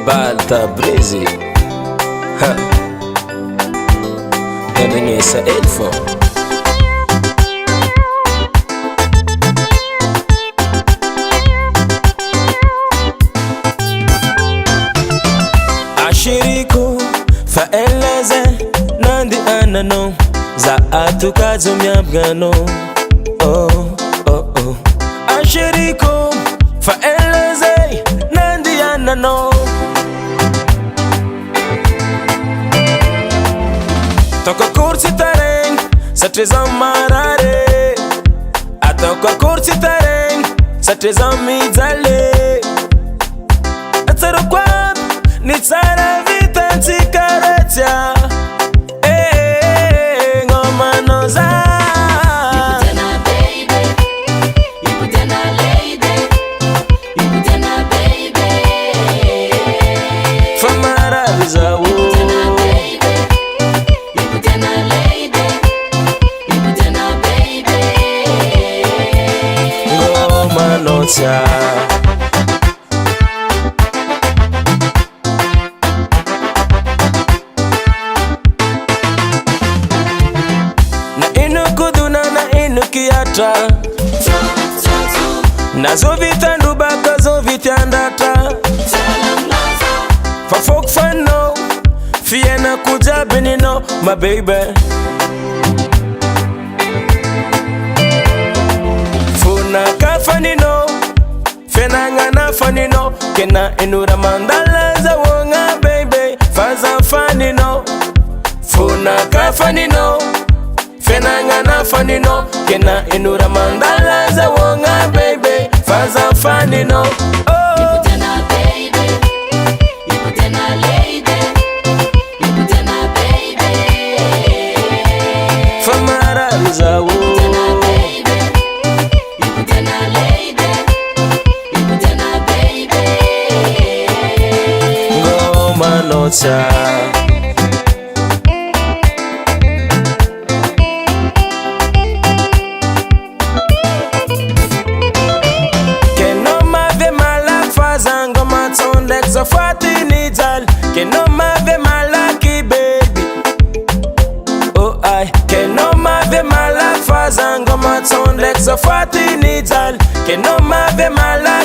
Balta Breezy ha. Nandangisa Elfo Ashiriko faeleze nandi anano za atukazo myabgano oh oh oh Ashiriko faeleze nandi anano Toka kursi tareng satreza marare Atoka kursi tareng satreza mizale Atsaro kwab nitsara vitansi karatia ngoma noza Iputana baby, iputana lady, iputana baby, famara bizawo iputana baby, iputana lady, iputana baby. ngoma noza kiata nazo vitandubaka zo vityandata fafok fano fiena kuja benino my baby funa kafanino fenangana fanino kena enura mandala za wonga baby faza fanino funa kafanino fenangana fanino kena enura mandala za wonga baby faza fanino oh Iputana baby, iputana lady, iputana baby, famara bizawo iputana baby, iputana lady, iputana baby. ngoma nota Zafati nijal, keno mave malaki baby. Oh I, keno mave malak fazango maton lek zafati nijal, keno mave malaki.